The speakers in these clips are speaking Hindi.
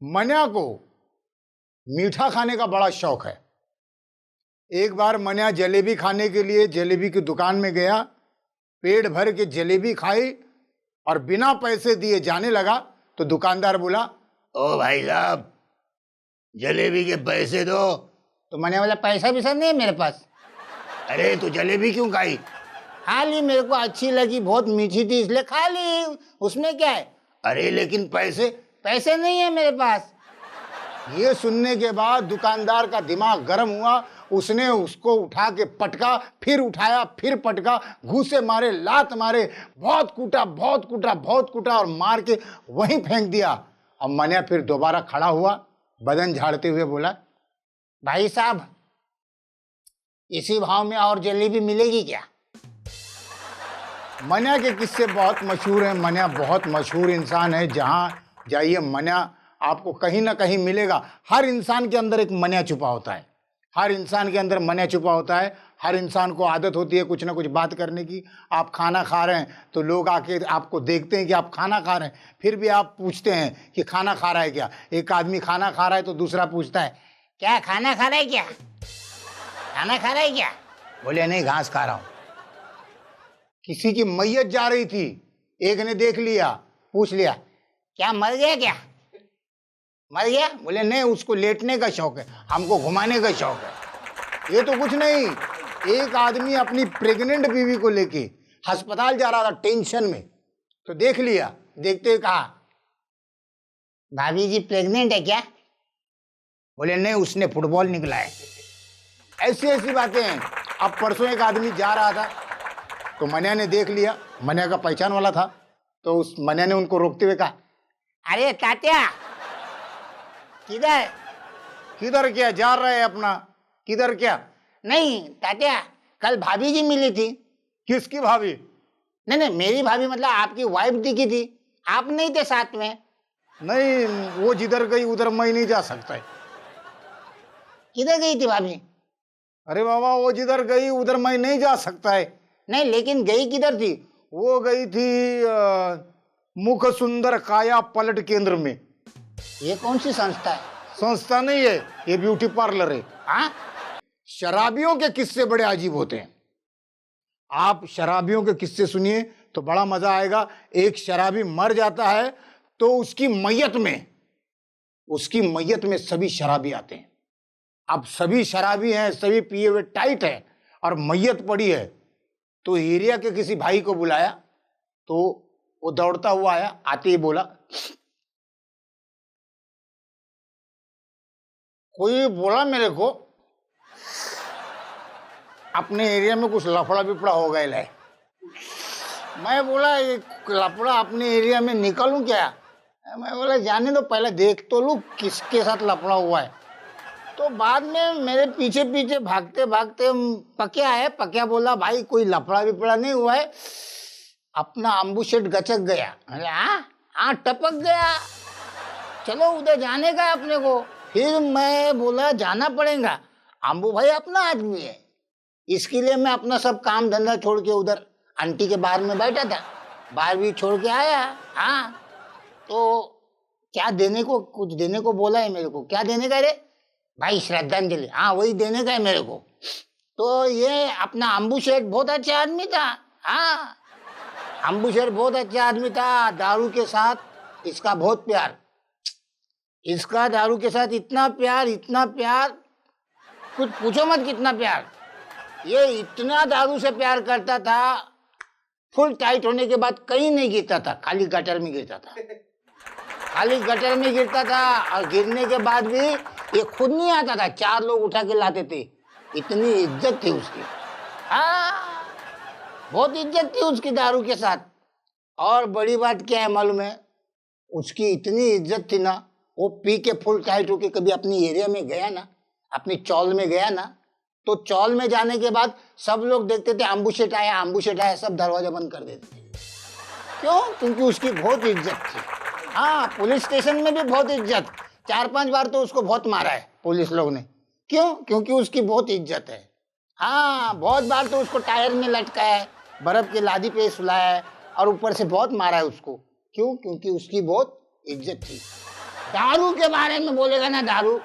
मन्या को मीठा खाने का बड़ा शौक है। एक बार मन्या जलेबी खाने के लिए जलेबी की दुकान में गया, पेट भर के जलेबी खाई और बिना पैसे दिए जाने लगा तो दुकानदार बोला, ओ भाई साहब जलेबी के पैसे दो। तो मन्या बोला पैसा भी सब नहीं है मेरे पास। अरे तू जलेबी क्यों खाई? खा ली, मेरे को अच्छी लगी, बहुत मीठी थी इसलिए खा ली, उसमें क्या है। अरे लेकिन पैसे? पैसे नहीं है मेरे पास। ये सुनने के बाद दुकानदार का दिमाग गर्म हुआ। उसने उसको उठा के पटका, फिर उठाया, फिर पटका, घूसे मारे, लात मारे, बहुत कूटा, बहुत कूटा, बहुत कूटा और मार के वहीं फेंक दिया। अब मन्या फिर दोबारा खड़ा हुआ, बदन झाड़ते हुए बोला, भाई साहब इसी भाव में और जलेबी मिलेगी क्या? मन्या के किस्से बहुत मशहूर हैं। मन्या बहुत मशहूर इंसान है। जहाँ जाइए मन्या आपको कहीं ना कहीं मिलेगा। हर इंसान के अंदर एक मन्या छुपा होता है। हर इंसान के अंदर मन्या छुपा होता है। हर इंसान को आदत होती है कुछ ना कुछ बात करने की। आप खाना खा रहे हैं तो लोग आके आपको देखते हैं कि आप खाना खा रहे हैं, फिर भी आप पूछते हैं कि खाना खा रहा है क्या। एक आदमी खाना खा रहा है तो दूसरा पूछता है, क्या खाना खा रहा है क्या? खाना खा रहा है क्या? बोले नहीं, घास खा रहा हूं। किसी की मैयत जा रही थी, एक ने देख लिया, पूछ लिया, क्या मर गया क्या? मर गया? बोले नहीं, उसको लेटने का शौक है, हमको घुमाने का शौक है। ये तो कुछ नहीं। एक आदमी अपनी प्रेग्नेंट बीवी को लेके अस्पताल जा रहा था टेंशन में, तो देख लिया, देखते ही कहा, भाभी जी प्रेग्नेंट है क्या? बोले नहीं, उसने फुटबॉल निकला है। ऐसी ऐसी बातें हैं। अब परसों एक आदमी जा रहा था तो मन्या ने देख लिया, मन्या का पहचान वाला था, तो उस मन्या ने उनको रोकते हुए कहा, अरे तात्या किधर? किधर क्या जा रहा है अपना, किधर क्या? नहीं तात्या, कल भाभी जी मिली थी। किसकी भाभी? नहीं नहीं, मेरी भाभी मतलब आपकी वाइफ दिखी थी, आप नहीं थे साथ में। नहीं, वो जिधर गई उधर मैं नहीं जा सकता है। किधर गई थी भाभी? अरे बाबा, वो जिधर गई उधर मैं नहीं जा सकता है। नहीं लेकिन गई किधर थी? वो गई थी मुख सुंदर काया पलट केंद्र में। ये कौन सी संस्था है? संस्था नहीं है, ये ब्यूटी पार्लर है। हाँ, शराबियों के किस्से बड़े अजीब होते हैं। आप शराबियों के किस्से सुनिए तो बड़ा मजा आएगा। एक शराबी मर जाता है तो उसकी मैयत में सभी शराबी आते हैं। अब सभी शराबी हैं, सभी पिए हुए टाइट है और मैयत पड़ी है, तो एरिया के किसी भाई को बुलाया, तो वो दौड़ता हुआ आया, आते ही बोला, कोई बोला मेरे को अपने एरिया में कुछ लफड़ा बिफड़ा हो गया है। मैं बोला ये लफड़ा अपने एरिया में निकालूं क्या? मैं बोला जाने दो, पहले देख तो लूं किसके साथ लफड़ा हुआ है। तो बाद में मेरे पीछे पीछे भागते भागते पकिया है। पकिया बोला भाई कोई लफड़ा बिफड़ा नहीं हुआ है, अपना अम्बू सेट गचक गया। हाँ टपक गया, चलो उधर जाने का अपने को। फिर मैं बोला जाना पड़ेगा, अम्बू भाई अपना आदमी है, इसके लिए मैं अपना सब काम धंधा छोड़ के उधर आंटी के बाहर में बैठा था, बाहर भी छोड़ के आया। हाँ तो क्या देने को, कुछ देने को बोला है मेरे को। क्या देने का रे? भाई श्रद्धांजलि। हाँ वही देने का है मेरे को। तो ये अपना अम्बू शेठ बहुत अच्छा आदमी था। हाँ अम्बू शेठ बहुत अच्छा आदमी था, दारू के साथ इसका बहुत प्यार, इसका दारू के साथ इतना प्यार, इतना प्यार, कुछ पूछो मत कितना प्यार। ये इतना दारू से प्यार करता था, फुल टाइट होने के बाद कहीं नहीं गिरता था, खाली गटर में गिरता था, खाली गटर में गिरता था। और गिरने के बाद भी ये खुद नहीं आता था, 4 लोग उठा के लाते थे, इतनी इज्जत थी उसकी। हाँ बहुत इज्जत थी उसकी दारू के साथ। और बड़ी बात क्या है मालूम है, उसकी इतनी इज्जत थी ना, वो पी के फुल टाइट होके कभी अपनी एरिया में गया ना, अपनी चौल में गया ना, तो चौल में जाने के बाद सब लोग देखते थे अम्बू सेठ आया, अम्बू सेठ आया, सब दरवाजा बंद कर देते थे। क्यों? क्योंकि उसकी बहुत इज्जत थी। हाँ पुलिस स्टेशन में भी बहुत इज्जत, 4-5 बार तो उसको बहुत मारा है पुलिस लोग ने। क्यों? क्योंकि उसकी बहुत इज्जत है। हाँ बहुत बार तो उसको टायर में लटकाया है, बर्फ की लादी पे सुलाया है और ऊपर से बहुत मारा है उसको। क्यों? क्योंकि उसकी बहुत इज्जत थी। दारू के बारे में बोलेगा ना, दारू,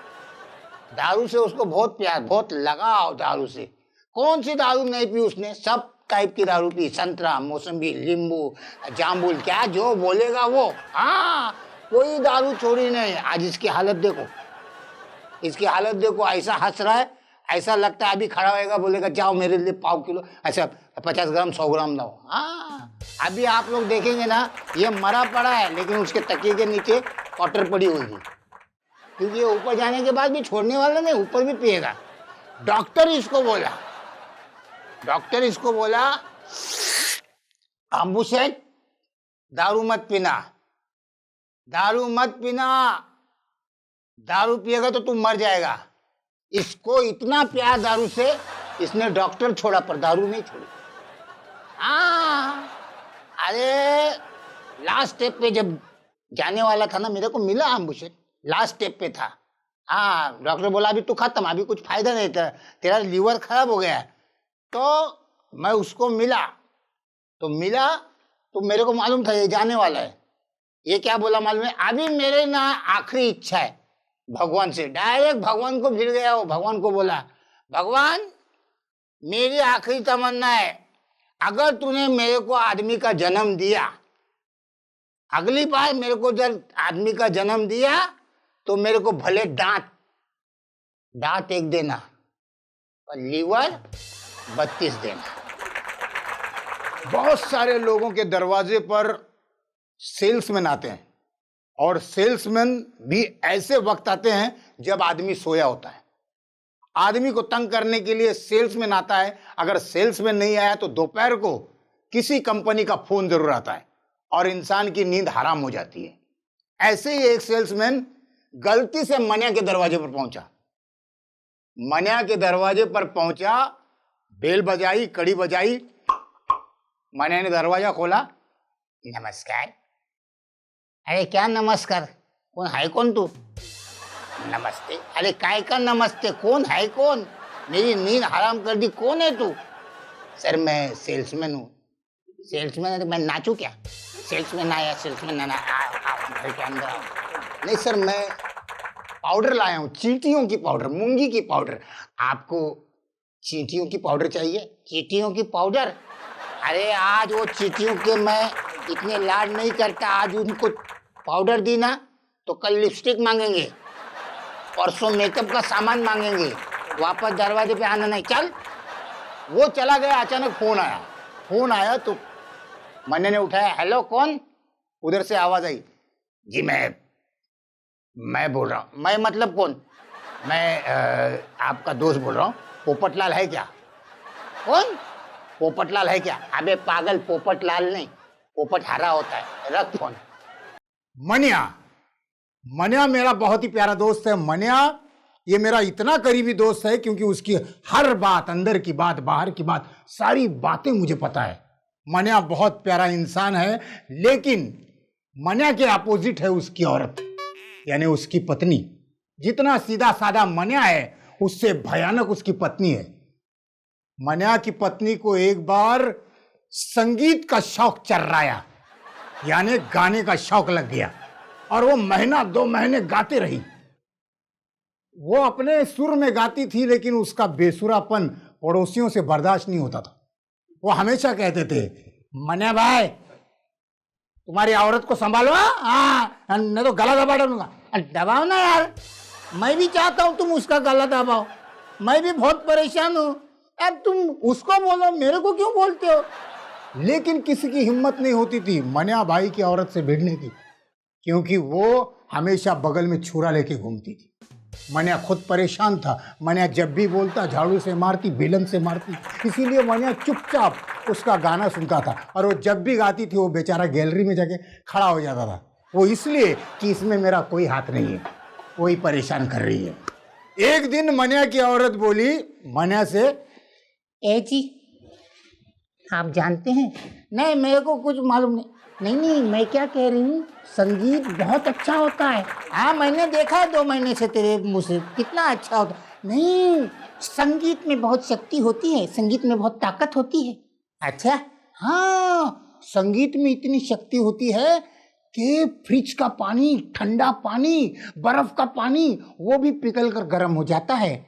दारू से उसको बहुत प्यार, बहुत लगाव दारू से। कौन सी दारू नहीं पी उसने, सब टाइप की दारू पी, संतरा, मौसम्बी, नींबू, जामुन, क्या जो बोलेगा वो। हाँ, कोई दारू छोड़ी नहीं। आज इसकी हालत देखो, इसकी हालत देखो, ऐसा हंस रहा है, ऐसा लगता है अभी खड़ा होएगा, बोलेगा जाओ मेरे लिए 5 किलो, ऐसा 50 ग्राम 100 ग्राम लाओ। हाँ, अभी आप लोग देखेंगे ना, ये मरा पड़ा है लेकिन उसके तकिए के नीचे क्वार्टर पड़ी होगी, क्योंकि ये ऊपर जाने के बाद भी छोड़ने वाला नहीं, ऊपर भी पिएगा। डॉक्टर इसको बोला, डॉक्टर इसको बोला, अम्बुसेट दारू मत पीना, दारू मत पीना, दारू पिएगा तो तुम मर जाएगा। इसको इतना प्यार दारू से, इसने डॉक्टर छोड़ा पर दारू नहीं छोड़ी। हाँ, अरे लास्ट स्टेप पे जब जाने वाला था ना, मेरे को मिला अम्बुसेट, लास्ट स्टेप पे था। हाँ, डॉक्टर बोला अभी तू खत्म, अभी कुछ फायदा नहीं, तेरा लीवर खराब हो गया है। तो मैं उसको मिला, तो मेरे को मालूम था ये जाने वाला है। ये क्या बोला मालूम है, अभी मेरे ना आखिरी इच्छा है भगवान से, डायरेक्ट भगवान को भिड़ गया वो। भगवान को बोला, भगवान मेरी आखिरी तमन्ना है, अगर तूने मेरे को आदमी का जन्म दिया, अगली बार मेरे को जब आदमी का जन्म दिया तो मेरे को भले दांत 1 देना और लीवर 32 देना। बहुत सारे लोगों के दरवाजे पर सेल्समैन आते हैं, और सेल्समैन भी ऐसे वक्त आते हैं जब आदमी सोया होता है। आदमी को तंग करने के लिए सेल्समैन आता है। अगर सेल्समैन नहीं आया तो दोपहर को किसी कंपनी का फोन जरूर आता है और इंसान की नींद हराम हो जाती है। ऐसे ही एक सेल्समैन गलती से मनिया के दरवाजे पर पहुंचा। मनिया के दरवाजे पर पहुंचा, बेल बजाई, कड़ी बजाई, मनिया ने दरवाजा खोला, नमस्कार। अरे क्या नमस्कार, कौन है, कौन तू? नमस्ते। अरे काय का नमस्ते, कौन है, कौन? मेरी नींद हराम कर दी, कौन है तू? सर मैं सेल्समैन हूँ। सेल्समैन है तो मैं नाचूं क्या? सेल्समैन आया, सेल्समैन आना, घर के अंदर आओ। नहीं सर, मैं पाउडर लाया हूँ, चींटियों की पाउडर, मूंगी की पाउडर। आपको चींटियों की पाउडर चाहिए? चींटियों की पाउडर? अरे आज वो चींटियों के मैं इतने लाड नहीं करता, आज उनको पाउडर दी ना तो कल लिपस्टिक मांगेंगे, परसों मेकअप का सामान मांगेंगे, वापस दरवाजे पे आना नहीं। चल, वो चला गया। अचानक फोन आया तो मैंने उठाया, हेलो कौन? उधर से आवाज आई, जी मैं बोल रहा हूँ। मैं मतलब कौन? मैं आपका दोस्त बोल रहा हूँ। पोपटलाल है क्या? कौन? पोपटलाल है क्या? अबे पागल, पोपटलाल नहीं, पोपट हरा होता है। रख फोन। मनिया मेरा बहुत ही प्यारा दोस्त है। मनिया ये मेरा इतना करीबी दोस्त है क्योंकि उसकी हर बात, अंदर की बात, बाहर की बात, सारी बातें मुझे पता है। मनिया बहुत प्यारा इंसान है, लेकिन मनिया के अपोजिट है उसकी औरत, यानी उसकी पत्नी। जितना सीधा साधा मनिया है, उससे भयानक उसकी पत्नी है। मनिया की पत्नी को एक बार संगीत का शौक चर्राया, यानी गाने का शौक लग गया, और वो 1-2 महीने गाती रही। वो अपने सुर में गाती थी, लेकिन उसका बेसुरापन पड़ोसियों से बर्दाश्त नहीं होता था। वो हमेशा कहते थे, मनिया भाई तुम्हारी औरत को संभालो, नहीं तो गला दबा डालूंगा। दबाओ ना यार, मैं भी चाहता हूं तुम उसका गला दबाओ, मैं भी बहुत परेशान हूं। अब तुम उसको बोलो, मेरे को क्यों बोलते हो? लेकिन किसी की हिम्मत नहीं होती थी मनिया भाई की औरत से भिड़ने की, क्योंकि वो हमेशा बगल में छुरा लेके घूमती थी। मनिया खुद परेशान था। मनिया जब भी बोलता झाड़ू से मारती, बेलन से मारती, इसीलिए मनिया चुपचाप उसका गाना सुनता था। और वो जब भी गाती थी, वो बेचारा गैलरी में जाके खड़ा हो जाता था। वो इसलिए कि इसमें मेरा कोई हाथ नहीं है, वही परेशान कर रही है। एक दिन मनिया की औरत बोली मनिया से, ए जी आप जानते हैं? नहीं, मेरे को कुछ मालूम नहीं। नहीं, मैं क्या कह रही हूँ, संगीत बहुत अच्छा होता है। हाँ, मैंने देखा है 2 महीने से तेरे मुँह से, कितना अच्छा होता है। नहीं, संगीत में बहुत शक्ति होती है, संगीत में बहुत ताकत होती है। अच्छा, हाँ, संगीत में इतनी शक्ति होती है कि फ्रिज का पानी, ठंडा पानी, बर्फ का पानी वो भी पिघल कर गर्म हो जाता है।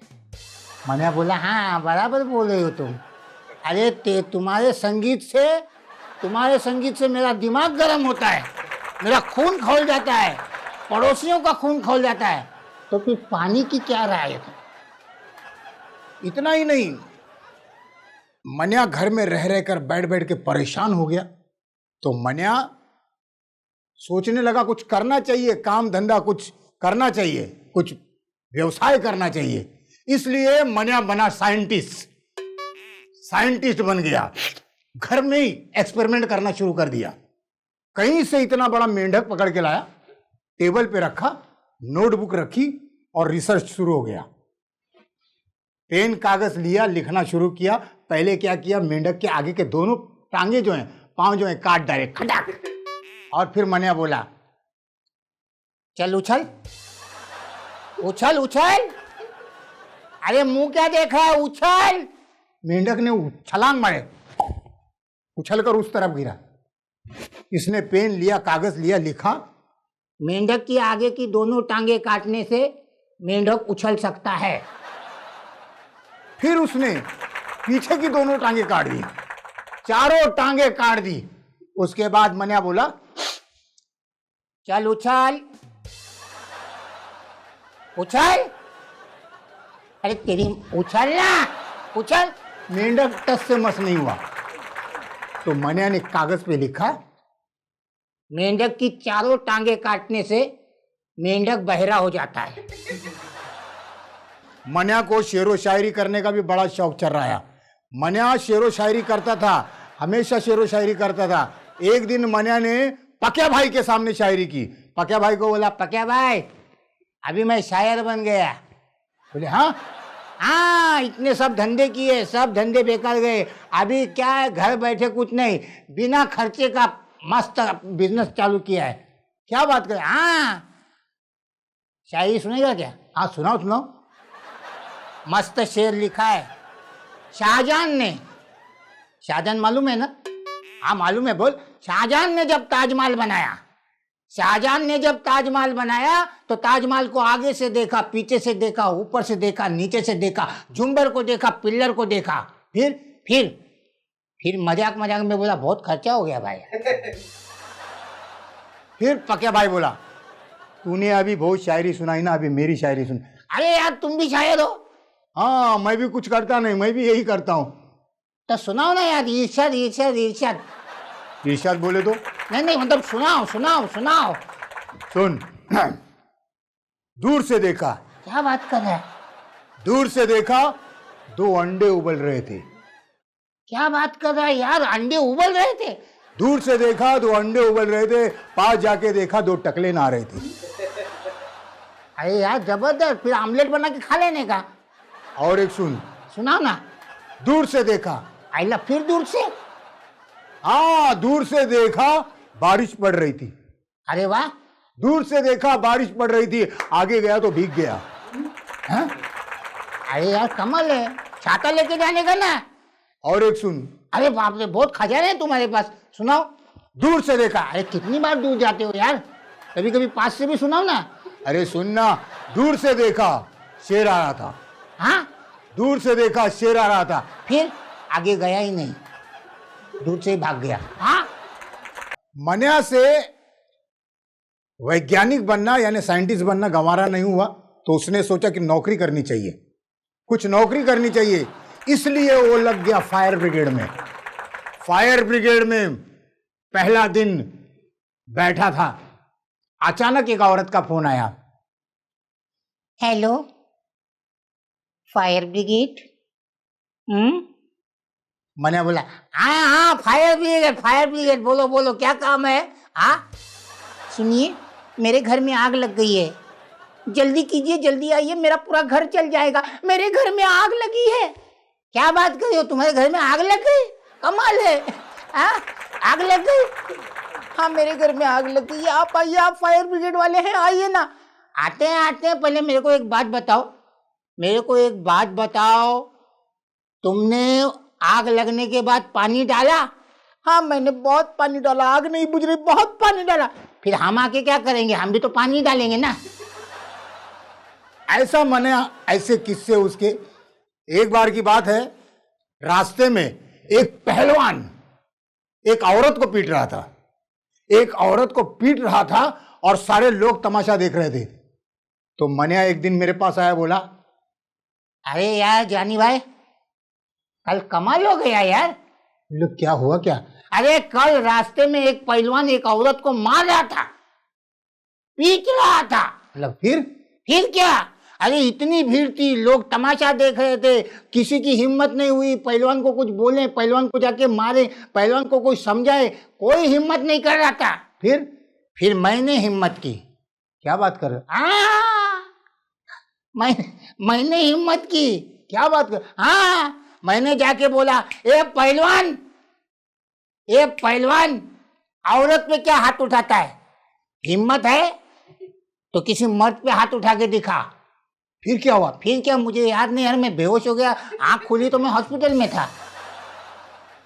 मैंने बोला हाँ बराबर बोल रहे हो तुम। अरे तुम्हारे संगीत से मेरा दिमाग गर्म होता है, मेरा खून खौल जाता है, पड़ोसियों का खून खौल जाता है। तो फिर पानी की क्या राय है? इतना ही नहीं, मन्या घर में रह रहकर बैठ बैठ के परेशान हो गया। तो मन्या सोचने लगा कुछ करना चाहिए, काम धंधा कुछ करना चाहिए, कुछ व्यवसाय करना चाहिए। इसलिए मन्या बना साइंटिस्ट बन गया। घर में ही एक्सपेरिमेंट करना शुरू कर दिया। कहीं से इतना बड़ा मेंढक पकड़ के लाया, टेबल पे रखा, नोटबुक रखी और रिसर्च शुरू हो गया। पेन कागज लिया, लिखना शुरू किया। पहले क्या किया, मेंढक के आगे के दोनों टांगे जो हैं, पांव जो हैं, काट डाले खटाक। और फिर मन्या बोला चल उछल उछल उछल। अरे मुंह क्या देख रहा है, उछल। मेंढक ने छलांग मारे, उछलकर उस तरफ गिरा। इसने पेन लिया, कागज लिया, लिखा मेंढक की आगे की दोनों टांगे काटने से मेंढक उछल सकता है। फिर उसने पीछे की दोनों टांगे काट दी, चारों टांगे काट दी। उसके बाद मन्या बोला चल उछल उछल। अरे तेरी उछल ना, उछल। मेंढक टस से मस नहीं हुआ। तो मन्या ने कागज पे लिखा मेंढक की चारों टांगे काटने से मेंढक बहरा हो जाता है। मन्या को शेरो शायरी करने का भी बड़ा शौक चल रहा है। मन्या शेरो शायरी करता था, हमेशा शेरो शायरी करता था। एक दिन मन्या ने पक्या भाई के सामने शायरी की। पक्या भाई को बोला पक्या भाई अभी मैं शायर बन गया। बोले हाँ हाँ, इतने सब धंधे किए, सब धंधे बेकार गए। अभी क्या है, घर बैठे कुछ नहीं, बिना खर्चे का मस्त बिजनेस चालू किया है। क्या बात करें? हाँ शायरी सुनेगा क्या? हाँ सुनाओ सुनाओ। मस्त शेर लिखा है शाहजहान ने। शाहजहान मालूम है ना? हाँ मालूम है, बोल। शाहजहान ने जब ताजमहल बनाया, शाहजहान ने जब ताजमहल बनाया तो ताजमहल को आगे से देखा, पीछे से देखा, ऊपर से देखा, नीचे से देखा, झुंबर को देखा, पिल्लर को देखा। फिर मजाक मजाक में बोला बहुत खर्चा हो गया भाई। फिर पक्या भाई बोला तूने अभी बहुत शायरी सुनाई ना, अभी मेरी शायरी सुन। अरे यार तुम भी शायर हो? हाँ मैं भी कुछ करता नहीं, मैं भी यही करता हूँ। तो सुनाओ ना यार, इरशाद इरशाद इरशाद। इरशाद बोले तो? नहीं मतलब सुनाओ सुनाओ सुनाओ। सुन। दूर से देखा। क्या बात कर रहा है? दूर से देखा दो अंडे उबल रहे थे। क्या बात कर रहा है यार, अंडे उबल रहे थे? दूर से देखा दो अंडे उबल रहे थे, पास जाके देखा दो टकले नहा रहे थे। अरे यार जबरदस्त, फिर आमलेट बना के खा लेने का। और एक सुन। सुनाओ ना। दूर से देखा। आइला फिर दूर से? हाँ दूर से देखा बारिश पड़ रही थी। अरे वाह। दूर से देखा बारिश पड़ रही थी, आगे गया तो भीग गया। हाँ? अरे यार कमाल है, छाता लेके जाने का ना। और एक सुन। अरे बाप रे, बहुत खजाने हैं तुम्हारे पास, सुनाओ। दूर से देखा। अरे कितनी बार दूर जाते हो यार, कभी कभी पास से भी सुनाओ ना। अरे सुनना। दूर से देखा शेर आ रहा था। हाँ दूर से देखा शेर आ रहा था, फिर आगे गया ही नहीं, दूर से ही भाग गया। हाँ मन्या से वैज्ञानिक बनना यानी साइंटिस्ट बनना गंवारा नहीं हुआ, तो उसने सोचा कि नौकरी करनी चाहिए, कुछ नौकरी करनी चाहिए। इसलिए वो लग गया फायर ब्रिगेड में। फायर ब्रिगेड में पहला दिन बैठा था, अचानक एक औरत का फोन आया। Hello fire brigade. मैंने बोला हाँ हाँ फायर ब्रिगेड, बोलो बोलो क्या काम है? हाँ सुनिए मेरे घर में आग लग गई है, जल्दी कीजिए, जल्दी आइए, मेरा पूरा घर जल जाएगा, मेरे घर में आग लगी है। क्या बात कर रहे हो, तुम्हारे घर में आग लग गई? कमाल है। हाँ आग लग गई? हाँ मेरे घर में आग लग गई है, आप आइए, आप फायर ब्रिगेड वाले हैं, आइए ना। आते हैं, पहले मेरे को एक बात बताओ, तुमने आग लगने के बाद पानी डाला? हाँ मैंने बहुत पानी डाला, आग नहीं बुझ रही, बहुत पानी डाला। फिर हम आके क्या करेंगे, हम भी तो पानी डालेंगे ना। ऐसा मने ऐसे किस्से उसके। एक बार की बात है, रास्ते में एक पहलवान एक औरत को पीट रहा था, एक औरत को पीट रहा था और सारे लोग तमाशा देख रहे थे। तो मनिया एक दिन मेरे पास आया, बोला अरे यार जानी भाई, कल कमाल हो गया यार। लोग क्या हुआ क्या? अरे कल रास्ते में एक पहलवान एक औरत को मार रहा था, पीट रहा था। मतलब फिर क्या, अरे इतनी भीड़ थी, लोग तमाशा देख रहे थे, किसी की हिम्मत नहीं हुई पहलवान को कुछ बोले, पहलवान को जाके मारे, पहलवान को कुछ समझाए, कोई हिम्मत नहीं कर रहा था। फिर मैंने हिम्मत की। क्या बात कर रहे? हाँ, मैंने हिम्मत की। क्या बात कर? हाँ, मैंने जाके बोला, ए पहलवान, औरत पे क्या हाथ उठाता है? हिम्मत है तो किसी मर्द पे हाथ उठा के दिखा। फिर क्या हुआ? फिर क्या, मुझे याद नहीं यार, मैं बेहोश हो गया, आंख खुली तो मैं हॉस्पिटल में था।